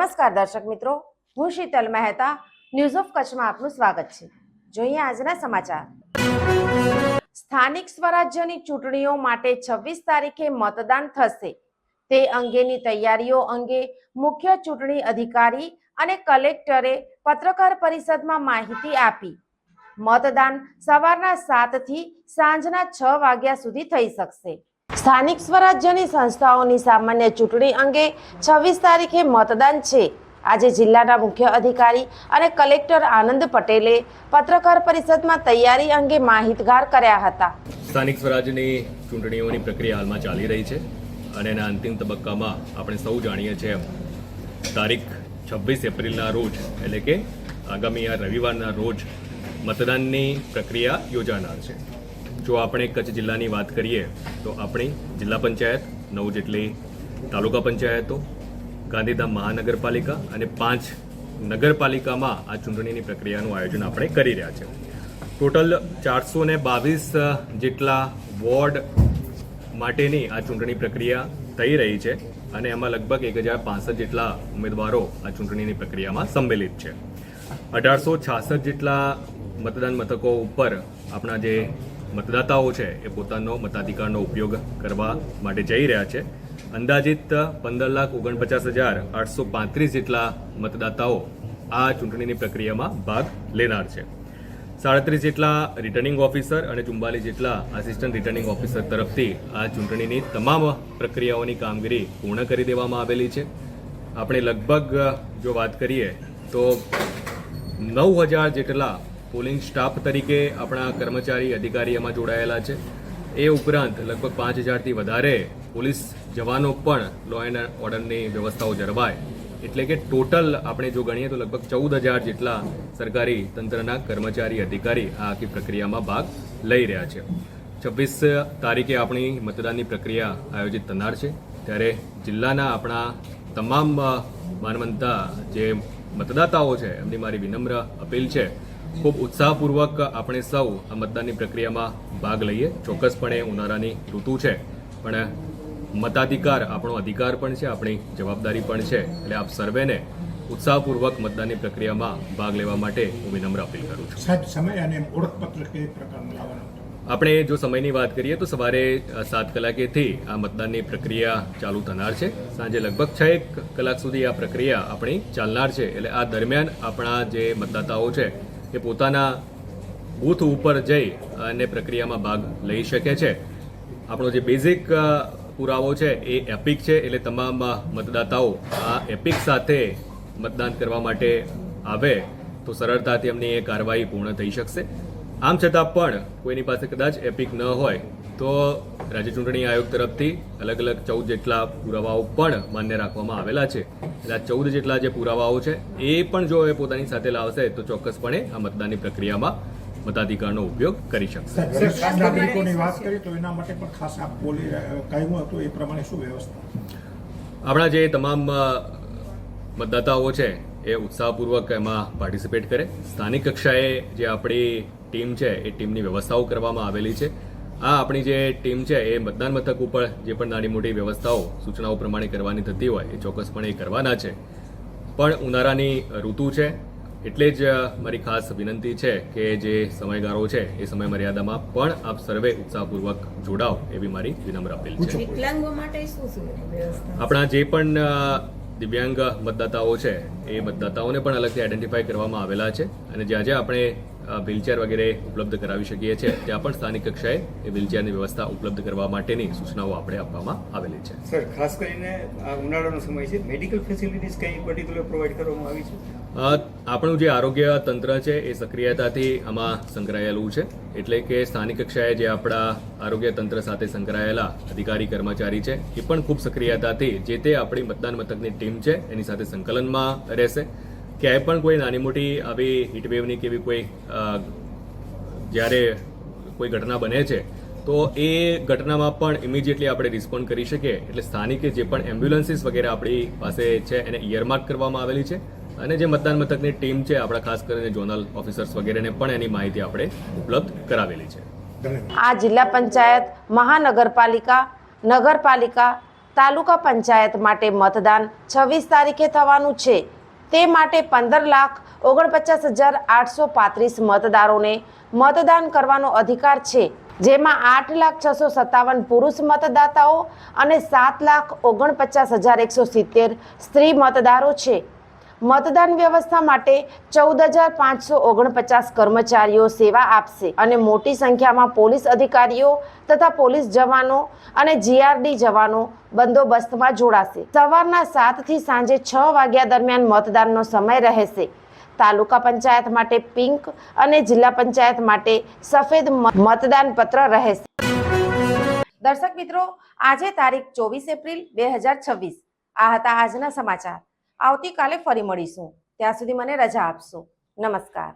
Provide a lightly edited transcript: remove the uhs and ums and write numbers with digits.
નમસ્કાર દર્શક મિત્રો, હું શીતલ મહેતા, ન્યૂઝ ઓફ કચ્છમાં આપનું સ્વાગત છે. જોઈએ આજના સમાચાર. સ્થાનિક સ્વરાજ્યની ચૂંટણીઓ માટે 26 તારીખે મતદાન થશે. તે અંગેની તૈયારીઓ અંગે મુખ્ય ચૂંટણી અધિકારી અને કલેક્ટરે પત્રકાર પરિષદમાં માહિતી આપી. મતદાન સવારના 7 થી સાંજના 6 વાગ્યા સુધી થઈ શકશે. સ્થાનિક સ્વરાજ્યની સંસ્થાઓની સામાન્ય ચૂંટણી અંગે 26 તારીખે મતદાન છે. આજે જિલ્લાના મુખ્ય અધિકારી અને કલેક્ટર આનંદ પટેલે પત્રકાર પરિષદમાં તૈયારી અંગે માહિતગાર કર્યા હતા. સ્થાનિક સ્વરાજ્યની ચૂંટણીઓની પ્રક્રિયા હાલમાં ચાલી રહી છે અને એના અંતિમ તબક્કામાં આપણે સૌ જાણીએ છીએ તારીખ 26 એપ્રિલના રોજ એટલે કે આગામી આ રવિવારના રોજ મતદાનની પ્રક્રિયા યોજાનાર છે. જો આપણે કચ્છ જિલ્લાની વાત કરીએ તો આપણી જિલ્લા પંચાયત 9 જેટલી તાલુકા પંચાયતો, ગાંધીધામ મહાનગરપાલિકા અને 5 નગરપાલિકામાં આ ચૂંટણીની પ્રક્રિયાનું આયોજન આપણે કરી રહ્યા છે. ટોટલ 422 જેટલા વોર્ડ માટેની આ ચૂંટણી પ્રક્રિયા થઈ રહી છે અને એમાં લગભગ 1065 જેટલા ઉમેદવારો આ ચૂંટણીની પ્રક્રિયામાં સંમેલિત છે. 1866 જેટલા મતદાન મથકો ઉપર આપણા જે મતદાતાઓ છે એ પોતાનો મતાધિકારનો ઉપયોગ કરવા માટે જઈ રહ્યા છે. અંદાજિત 15,49,835 જેટલા મતદાતાઓ આ ચૂંટણીની પ્રક્રિયામાં ભાગ લેનાર છે. 37 જેટલા રિટર્નિંગ ઓફિસર અને 44 જેટલા આસિસ્ટન્ટ રિટર્નિંગ ઓફિસર તરફથી આ ચૂંટણીની તમામ પ્રક્રિયાઓની કામગીરી પૂર્ણ કરી દેવામાં આવેલી છે. આપણે લગભગ જો વાત કરીએ તો 9,000 જેટલા પોલિંગ સ્ટાફ તરીકે આપણા કર્મચારી અધિકારી એમાં જોડાયેલા છે. એ ઉપરાંત લગભગ 5,000થી વધારે પોલીસ જવાનો પણ લો એન્ડ ઓર્ડરની વ્યવસ્થાઓ જળવાય એટલે કે ટોટલ આપણે જો ગણીએ તો લગભગ 14,000 જેટલા સરકારી તંત્રના કર્મચારી અધિકારી આ આખી પ્રક્રિયામાં ભાગ લઈ રહ્યા છે. 26 તારીખે આપણી મતદાનની પ્રક્રિયા આયોજિત થનાર છે ત્યારે જિલ્લાના આપણા તમામ માનવંતા જે મતદાતાઓ છે એમની મારી વિનમ્ર અપીલ છે ખૂબ ઉત્સાહપૂર્વક આપણે સૌ આ મતદાનની પ્રક્રિયામાં ભાગ લઈએ. ચોક્કસપણે ઉનાળાની ઋતુ છે પણ મતાધિકાર આપણો અધિકાર પણ છે, આપણી જવાબદારી પણ છે. એટલે આપ સર્વેને ઉત્સાહપૂર્વક મતદાનની પ્રક્રિયામાં ભાગ લેવા માટે હું વિનમ્ર અપીલ કરું છું. સાહેબ, સમય અને ઓળખપત્ર કેવી પ્રકારનું લાવવાનું? આપણે જો સમયની વાત કરીએ તો સવારે 7 કલાકેથી આ મતદાનની પ્રક્રિયા ચાલુ થનાર છે. સાંજે લગભગ 6 કલાક સુધી આ પ્રક્રિયા આપણી ચાલનાર છે. એટલે આ દરમિયાન આપણા જે મતદાતાઓ છે એ પોતાના બૂથ ઉપર જઈ અને પ્રક્રિયામાં ભાગ લઈ શકે છે. આપણો જે બેઝિક પુરાવો છે એ એપિક છે એટલે તમામ મતદાતાઓ આ એપિક સાથે મતદાન કરવા માટે આવે તો સરળતાથી એમની એ કાર્યવાહી પૂર્ણ થઈ શકશે. આમ છતાં પણ કોઈની પાસે કદાચ એપિક ન હોય તો રાજ્ય ચૂંટણી આયોગ તરફથી અલગ અલગ 14 જેટલા પુરાવાઓ પણ માન્ય રાખવામાં આવેલા છે. એટલે આ 14 જેટલા જે પુરાવાઓ છે એ પણ જો એ પોતાની સાથે લાવશે તો ચોક્કસપણે આ મતદાનની પ્રક્રિયામાં મતાધિકારનો ઉપયોગ કરી શકશે. નાગરિકોની વાત કરીએ તો એના માટે પણ ખાસ આપ કહ્યું હતું એ પ્રમાણે શું વ્યવસ્થા? આપણા જે તમામ મતદાતાઓ છે એ ઉત્સાહપૂર્વક એમાં પાર્ટિસિપેટ કરે. સ્થાનિક કક્ષાએ જે આપણી ટીમ છે એ ટીમની વ્યવસ્થાઓ કરવામાં આવેલી છે. આ આપણી જે ટીમ છે એ મતદાન મથક ઉપર જે પણ નાની મોટી વ્યવસ્થાઓ સૂચનાઓ પ્રમાણે કરવાની થતી હોય એ ચોક્કસપણે કરવાના છે. પણ ઉનાળાની ઋતુ છે એટલે જ મારી ખાસ વિનંતી છે કે જે સમયગાળો છે એ સમય મર્યાદામાં પણ આપ સર્વે ઉત્સાહપૂર્વક જોડાઓ એવી મારી વિનમ્ર અપીલ છે. વિકલાંગો માટે શું વ્યવસ્થા? આપણા જે પણ દિવ્યાંગ મતદાતાઓ છે એ મતદાતાઓને પણ અલગથી આઈડેન્ટિફાઈ કરવામાં આવેલા છે અને જ્યાં જ્યાં આપણે વ્હીલચેર વગેરે ઉપલબ્ધ કરાવી શકીએ છીએ ત્યાં પણ સ્થાનિક કક્ષાએ એ વ્હીલચેરની વ્યવસ્થા ઉપલબ્ધ કરવા માટેની સૂચનાઓ આપણે આપવામાં આવેલી છે. સર, ખાસ કરીને આ ઉનાળાનો સમય છે, મેડિકલ ફેસિલિટીઝ કઈ પર્ટિક્યુલર પ્રોવાઈડ કરવામાં આવી છે? આપણું જે આરોગ્ય તંત્ર છે એ સક્રિયતાથી આમાં સંકળાયેલું છે. એટલે કે સ્થાનિક કક્ષાએ જે આપણા આરોગ્ય તંત્ર સાથે સંકળાયેલા અધિકારી કર્મચારી છે એ પણ ખૂબ સક્રિયતાથી જે તે આપણી મતદાન મથકની ટીમ છે એની સાથે સંકલનમાં રહેશે. ક્યાંય પણ કોઈ નાની મોટી આવી હીટવેવની કે એવી કોઈ જ્યારે કોઈ ઘટના બને છે તો એ ઘટનામાં પણ ઇમિડિયેટલી આપણે રિસ્પોન્ડ કરી શકીએ એટલે સ્થાનિકે જે પણ એમ્બ્યુલન્સીસ વગેરે આપણી પાસે છે એને ઇયરમાર્ક કરવામાં આવેલી છે અને જે મતદાન મથકની ટીમ છે આપણા ખાસ કરીને ઝોનલ ઓફિસર્સ વગેરેને પણ એની માહિતી આપણે ઉપલબ્ધ કરાવેલી છે. આ જિલ્લા પંચાયત, મહાનગરપાલિકા, નગરપાલિકા, તાલુકા પંચાયત માટે મતદાન 26 તારીખે થવાનું છે. તે માટે 15,49,835 મતદારોને મતદાન કરવાનો અધિકાર છે, જેમાં 8,657,000 પુરુષ મતદાતાઓ અને 7,49,170 સ્ત્રી મતદારો છે. મતદાન વ્યવસ્થા માટે 14,549 કર્મચારીઓ સેવા આપશે અને મોટી સંખ્યામાં પોલીસ અધિકારીઓ તથા પોલીસ જવાનો અને જીઆરડી જવાનો બંદોબસ્તમાં જોડાશે. સવારના 7 થી સાંજે 6 વાગ્યા દરમિયાન મતદાનનો સમય રહેશે. તાલુકા પંચાયત માટે પિંક અને જિલ્લા પંચાયત માટે સફેદ મતદાન પત્ર રહેશે. દર્શક મિત્રો, આજે તારીખ 24 એપ્રિલ 2026. આ હતા આજના સમાચાર. આવતીકાલે ફરી મળીશું. ત્યાં સુધી મને રજા આપશો. નમસ્કાર.